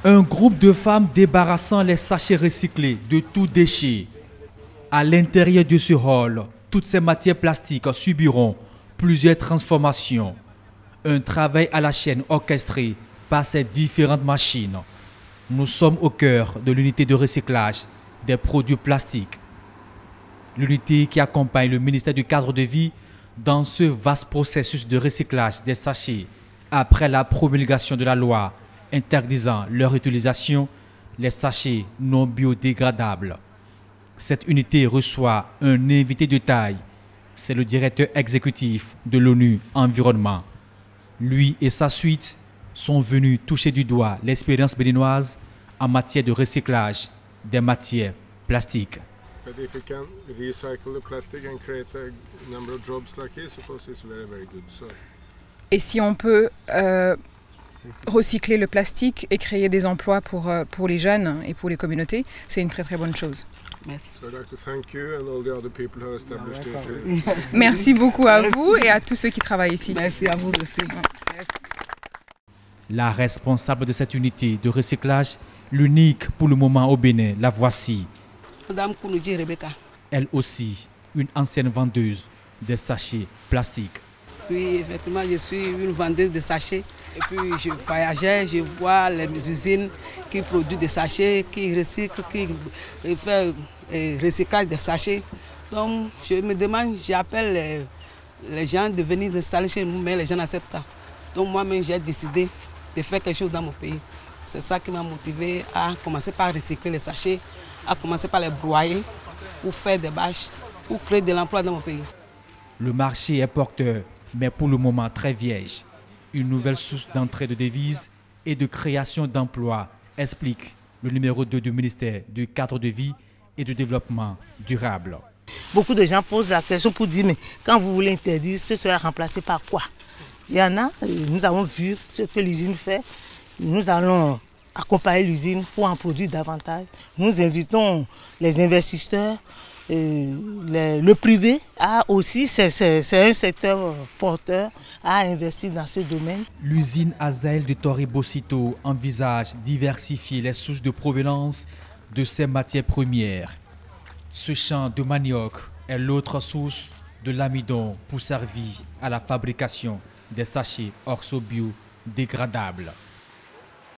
Un groupe de femmes débarrassant les sachets recyclés de tout déchet. À l'intérieur de ce hall, toutes ces matières plastiques subiront plusieurs transformations. Un travail à la chaîne orchestré par ces différentes machines. Nous sommes au cœur de l'unité de recyclage des produits plastiques. L'unité qui accompagne le ministère du cadre de vie dans ce vaste processus de recyclage des sachets après la promulgation de la loi interdisant leur utilisation, les sachets non biodégradables. Cette unité reçoit un invité de taille. C'est le directeur exécutif de l'ONU Environnement. Lui et sa suite sont venus toucher du doigt l'expérience béninoise en matière de recyclage des matières plastiques. But if you can recycle the plastic and create a number of jobs like this, of course it's very, very good. So. Et si on peut recycler le plastique et créer des emplois pour les jeunes et pour les communautés, c'est une très très bonne chose. Merci. So I'd like to thank you and all the other people who established it. Merci beaucoup à vous et à tous ceux qui travaillent ici. Merci à vous aussi. Merci. La responsable de cette unité de recyclage, l'unique pour le moment au Bénin, la voici. Madame Kounoudji Rebecca. Elle aussi, une ancienne vendeuse de sachets plastiques. Oui, effectivement, je suis une vendeuse de sachets. Et puis je voyageais, je vois les usines qui produisent des sachets, qui recyclent, qui font recyclage des sachets. Donc je me demande, j'appelle les gens de venir s'installer chez nous, mais les gens n'acceptent pas. Donc moi-même, j'ai décidé de faire quelque chose dans mon pays. C'est ça qui m'a motivé à commencer par recycler les sachets, à commencer par les broyer pour faire des bâches, pour créer de l'emploi dans mon pays. Le marché est porteur, mais pour le moment très vierge. Une nouvelle source d'entrée de devises et de création d'emplois, explique le numéro 2 du ministère du cadre de vie et du développement durable. Beaucoup de gens posent la question pour dire, mais quand vous voulez interdire, ce sera remplacé par quoi? Il y en a, nous avons vu ce que l'usine fait. Nous allons accompagner l'usine pour en produire davantage. Nous invitons les investisseurs, le privé a aussi, c'est un secteur porteur, à investir dans ce domaine. L'usine Azael de Torre-Bocito envisage diversifier les sources de provenance de ces matières premières. Ce champ de manioc est l'autre source de l'amidon pour servir à la fabrication des sachets orso-biodégradables.